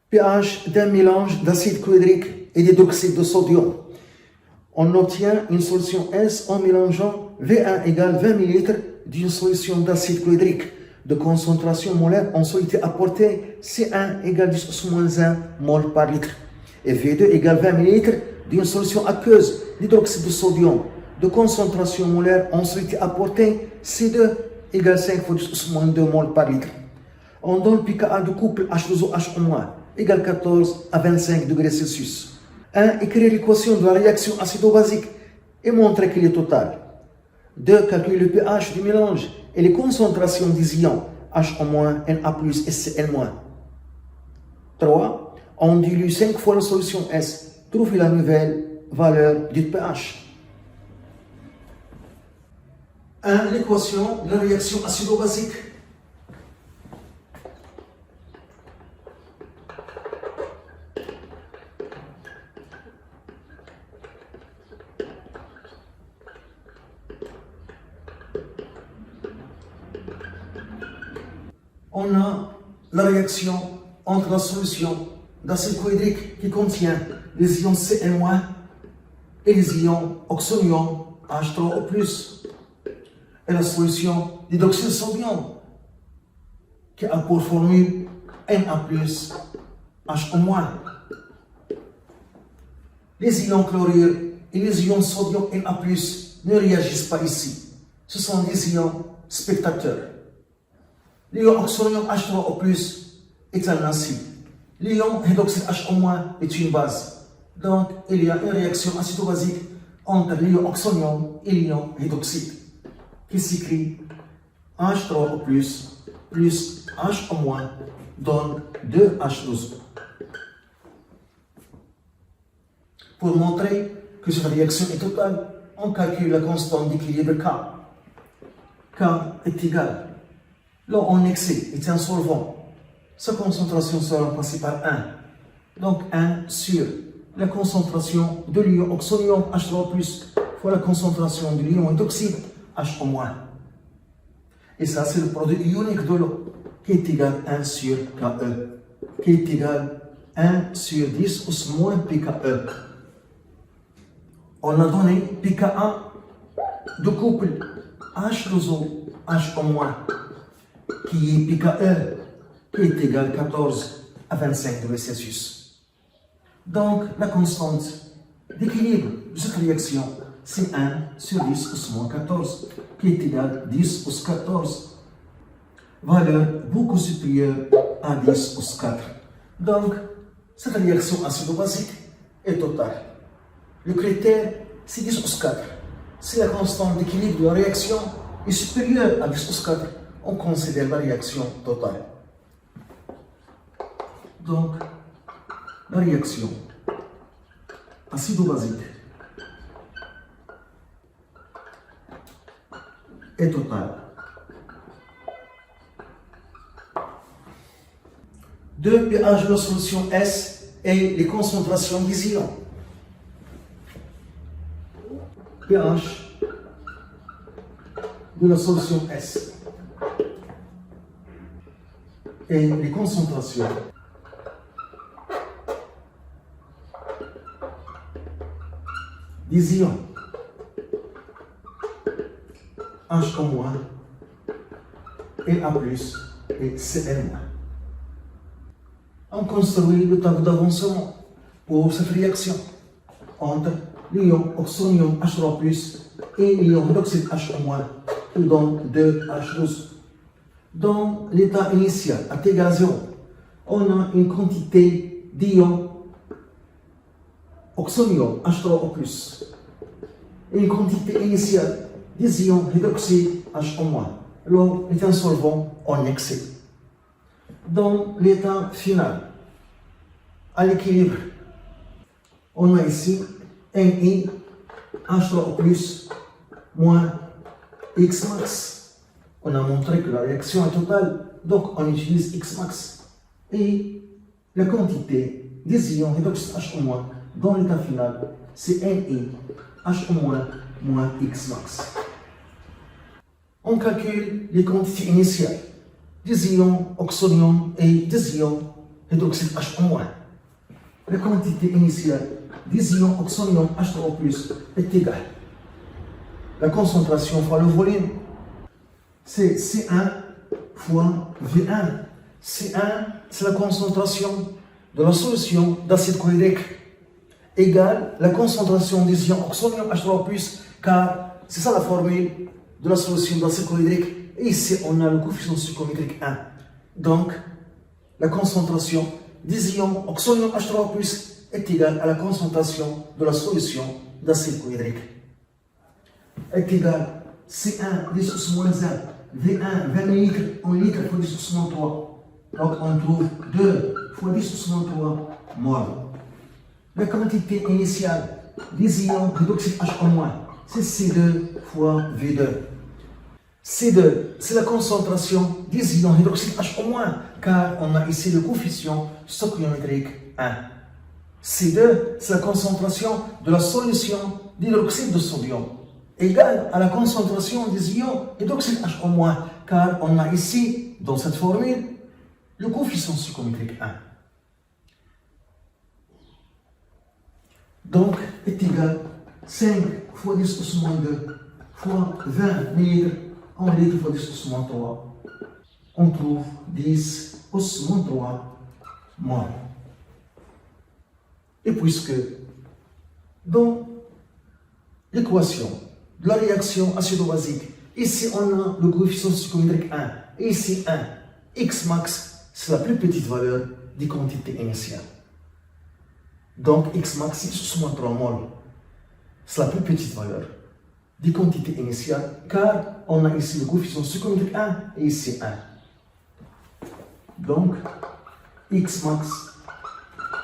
pH d'un mélange d'acide chlorhydrique et d'hydroxyde de sodium. On obtient une solution S en mélangeant V1 égale 20 ml d'une solution d'acide chlorhydrique de concentration molaire en soluté apportée C1 égale 10-1 mol par litre et V2 égale 20 ml d'une solution aqueuse d'hydroxyde de sodium de concentration molaire en soluté apportée C2 égale 5 fois 10-2 mol par litre. On donne pKa du couple H2OH- égale 14 à 25 degrés Celsius. 1. Écrire l'équation de la réaction acido-basique et montrer qu'il est total. 2. Calculer le pH du mélange et les concentrations des ions H- Na+, et Cl-. 3. On dilue 5 fois la solution S. Trouver la nouvelle valeur du pH. 1. L'équation de la réaction acido-basique. On a la réaction entre la solution d'acide chlorhydrique qui contient les ions Cl- et les ions oxonium H3O+, et la solution d'hydroxyde de sodium qui a pour formule Na+, HO-. Les ions chlorure et les ions sodium Na+, ne réagissent pas ici. Ce sont des ions spectateurs. L'ion oxonium H3O+ est un acide. L'ion hydroxyde HO- est une base. Donc, il y a une réaction acido-basique entre l'ion oxonium et l'ion hydroxyde qui s'écrit H3O+ plus HO- donne 2H12O. Pour montrer que cette réaction est totale, on calcule la constante d'équilibre K. K est égal. L'eau en excès est un solvant. Sa concentration sera remplacée par 1. Donc 1 sur la concentration de l'ion oxonium H3O+ fois la concentration de l'ion hydroxyde HO-. Et ça, c'est le produit ionique de l'eau qui est égal à 1 sur KE, qui est égal à 1 sur 10 ou moins pKe. On a donné pKa du couple H2O HO- qui est pKe, qui est égal à 14 à 25 degrés Celsius. Donc, la constante d'équilibre de cette réaction, c'est 1 sur 10 ou moins 14, qui est égal à 10 ou 14. Valeur beaucoup supérieure à 10 ou 4. Donc, cette réaction acido-basique est totale. Le critère, c'est 10 ou 4. Si la constante d'équilibre de la réaction est supérieure à 10 ou 4, on considère la réaction totale. Donc, la réaction acido-basique est totale. 2 pH de la solution S et les concentrations des ions. pH de la solution S et les concentrations des ions HO- Na+, et Cl-. On construit le tableau d'avancement pour cette réaction entre l'ion oxonium H3+ et l'ion hydroxyde HO- qui donne 2H12. Dans l'état initial à T égale 0, on a une quantité d'ion oxonium H3O+, et une quantité initiale des ions hydroxyde HO-. L'eau est un solvant en excès. Dans l'état final, à l'équilibre, on a ici Ni H3O+ moins Xmax. On a montré que la réaction est totale, donc on utilise Xmax. Et la quantité des ions hydroxyde HO- dans l'état final, c'est Ni HO- moins Xmax. On calcule les quantités initiales des ions oxonium et des ions hydroxyde H-. La quantité initiale des ions oxonium H3O+, est égale. La concentration fois le volume, c'est C1 fois V1. C1, c'est la concentration de la solution d'acide chlorhydrique, égale la concentration des ions oxonium H3O+, car c'est ça la formule de la solution d'acide chlorhydrique. Et ici, on a le coefficient stoichiométrique 1. Donc, la concentration des ions oxonium H3O+, est égale à la concentration de la solution d'acide chlorhydrique. Est égale C1 10 pouces moins 1, V1 20 litres en litres fois 10 pouces moins 3. Donc on trouve 2 fois 10 pouces moins 3 mol. La quantité initiale des ions hydroxyde H-, c'est C2 fois V2. C2, c'est la concentration des ions hydroxyde H-, car on a ici le coefficient stoichiométrique 1. C2, c'est la concentration de la solution d'hydroxyde de sodium, égale à la concentration des ions hydroxyde H-, car on a ici, dans cette formule, le coefficient stoichiométrique 1. Donc, est égal 5 fois 10 pouces moins 2 fois 20 millilitres en litres fois 10 pouces moins 3. On trouve 10 pouces moins 3 mol. Et puisque dans l'équation de la réaction acido-basique, ici on a le coefficient stoichiométrique 1, et ici 1, X max, c'est la plus petite valeur des quantités initiales. Donc X max, c'est 63 mol. C'est la plus petite valeur des quantités initiales, car on a ici le coefficient stoichiométrique 1 et ici 1. Donc, X max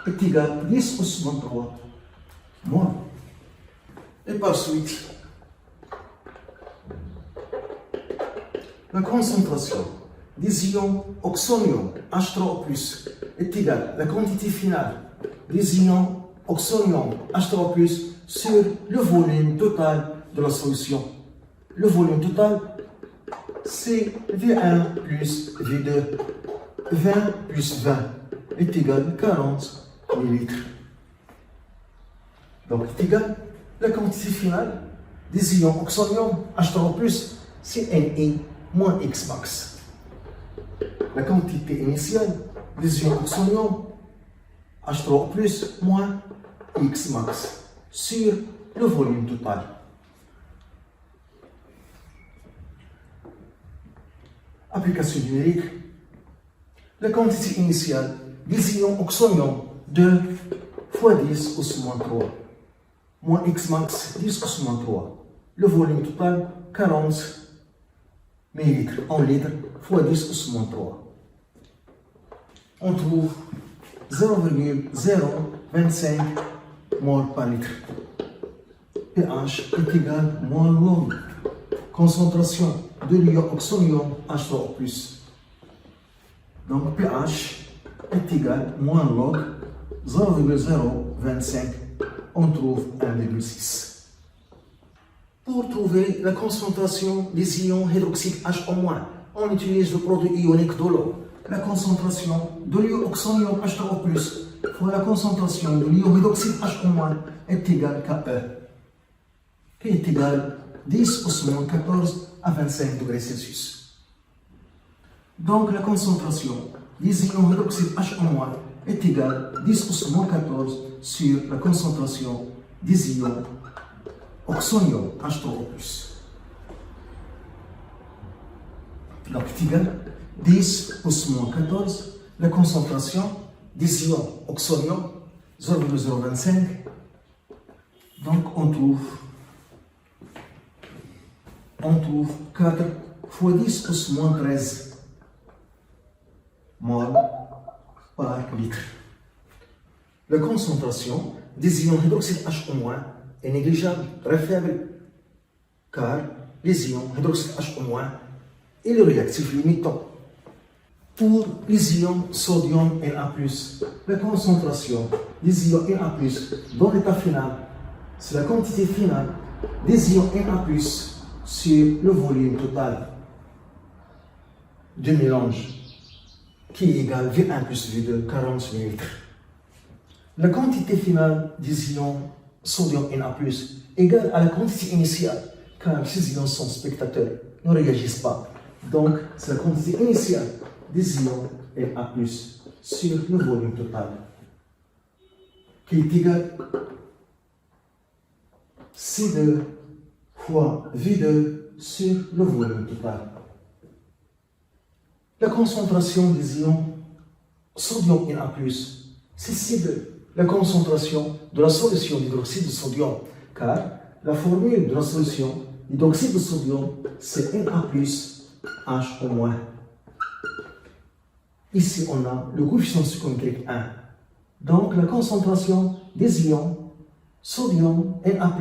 est égal à 10 pouces moins 3 mol. Et par suite, la concentration des ions oxonium H3O+, est égale à la quantité finale des ions oxonium H3O+, sur le volume total de la solution. Le volume total, c'est V1 plus V2. 20 plus 20 est égal à 40 millilitres. Donc, est égal à la quantité finale des ions oxonium H3O+, c'est Ni moins X max. La quantité initiale des ions oxonium H3O+, moins X max sur le volume total. Application numérique. La quantité initiale des ions oxonium 2 fois 10 pouces moins 3 moins X max 10 pouces moins 3. Le volume total 40 millilitres en litres fois 10 pouces moins 3. On trouve 0,025 mol par litre. pH est égal à moins log. Concentration de l'ion oxonium H3O+. Donc pH est égal à moins log 0,025. On trouve 1,6. Pour trouver la concentration des ions hydroxyde H-, on utilise le produit ionique de l'eau. La concentration de l'ion oxonium H3O+, fois la concentration de l'ion hydroxyde H- est égale à E, qui est égal à 10 pouces moins 14 à 25 degrés Celsius. Donc la concentration des ions hydroxyde H- est égale à 10 pouces moins 14 sur la concentration des ions oxonium H3O+. Donc est égal à 10 pouces moins 14, la concentration des ions oxonium 0,025. Donc on trouve 4 fois 10 pouces moins 13 mol par litre. La concentration des ions hydroxyde H- est négligeable, très faible, car les ions hydroxyde H- est le réactif limitant. Pour les ions sodium Na+, la concentration des ions Na+, dans l'état final, c'est la quantité finale des ions Na+, sur le volume total du mélange. qui est égal à V1 plus V2, 40 ml. La quantité finale des ions sodium Na+, égale à la quantité initiale, car ces ions sont spectateurs, ne réagissent pas. Donc, c'est la quantité initiale des ions Na+, sur le volume total, qui est égal à C2 fois V2 sur le volume total. La concentration des ions sodium Na+, c'est C2, la concentration de la solution d'hydroxyde de sodium, car la formule de la solution d'hydroxyde de sodium, c'est Na plus H-. Ici, on a le coefficient stoichiométrique 1. Donc, la concentration des ions sodium Na+,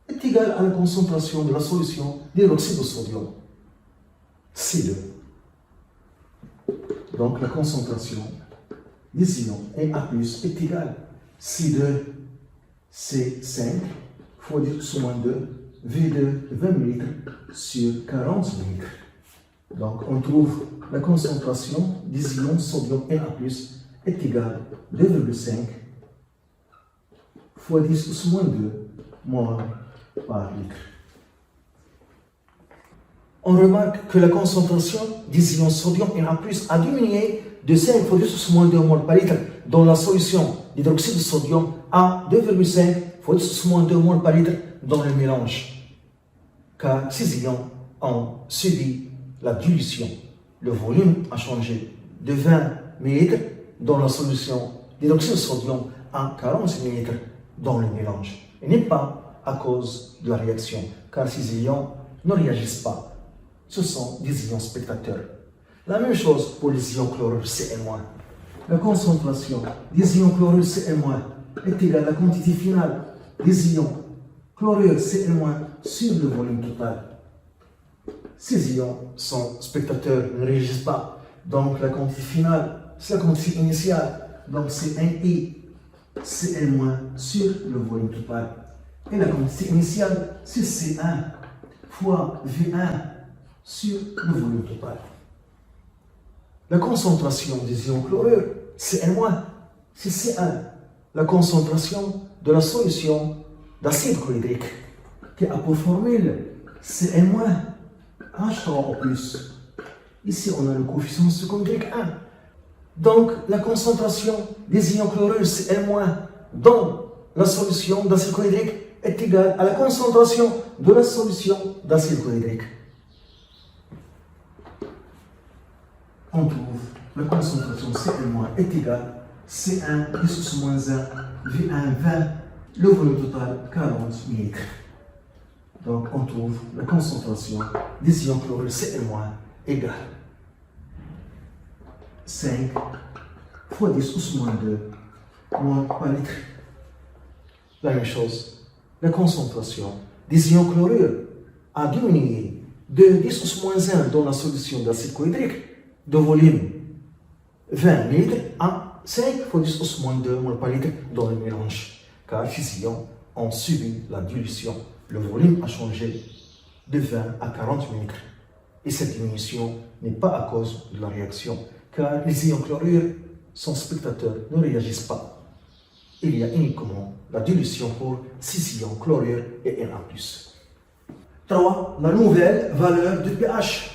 est égale à la concentration de la solution d'hydroxyde de sodium, C2. Donc, la concentration des ions Na+, est égale à C2, C5 fois 10⁻², V2, 20 ml sur 40 ml. Donc, on trouve la concentration des ions sodium Na+, est égale à 2,5 fois 10⁻² mol par litre. On remarque que la concentration des ions sodium Na+, a diminué de 5 fois 10⁻² mol par litre dans la solution d'hydroxyde de sodium à 2,5 fois 10⁻² mol par litre dans le mélange, car ces ions ont subi la dilution. Le volume a changé de 20 ml dans la solution d'hydroxyde de sodium à 40 ml dans le mélange. Et n'est pas à cause de la réaction, car ces ions ne réagissent pas. Ce sont des ions spectateurs. La même chose pour les ions chlorure Cl-. La concentration des ions chlorure Cl- est égale à la quantité finale des ions chlorure Cl- sur le volume total. Ces ions sont spectateurs, ne réagissent pas. Donc la quantité finale, c'est la quantité initiale. Donc c'est 1I Cl- sur le volume total. Et la quantité initiale, c'est C1 fois V1 sur le volume total. La concentration des ions chlorure, Cl-, c'est C1. La concentration de la solution d'acide chlorhydrique, qui a pour formule Cl- H3O+. Ici, on a le coefficient stoichiométrique 1. Donc, la concentration des ions chlorure Cl- dans la solution d'acide chlorhydrique est égale à la concentration de la solution d'acide chlorhydrique. On trouve la concentration Cl- est égale à C1 10⁻1 V1 20, le volume total 40 ml. Donc on trouve la concentration des ions chlorure Cl- égale 5 fois 10⁻² mol par litre. La même chose, la concentration des ions chlorure a diminué de 10⁻1 dans la solution d'acide chlorhydrique de volume 20 litres à 5 fois 10⁻² mol par litre dans le mélange, car ces ions ont subi la dilution. Le volume a changé de 20 à 40 ml. Et cette diminution n'est pas à cause de la réaction, car les ions chlorure sont spectateurs, ne réagissent pas. Il y a uniquement la dilution pour ces ions chlorure et Na+. 3. La nouvelle valeur de pH.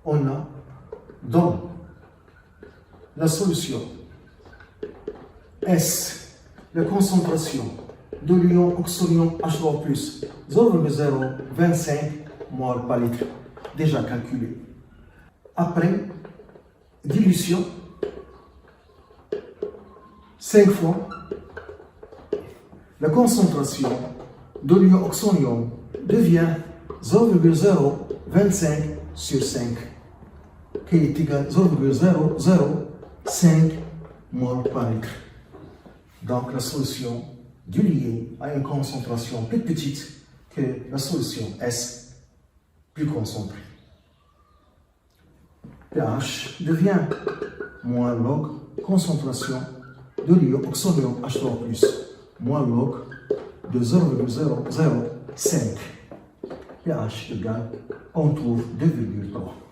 On a dans la solution S la concentration de l'ion oxonium H3+, 0,025 mol par litre, déjà calculé. Après dilution, 5 fois la concentration de l'ion oxonium devient 0,025 sur 5, qui est égal à 0,005 mol par litre. Donc la solution diluée a une concentration plus petite que la solution S, plus concentrée. pH devient moins log concentration de l'ion, oxodium H3+, moins log de 0,005. pH égale, on trouve 2,3.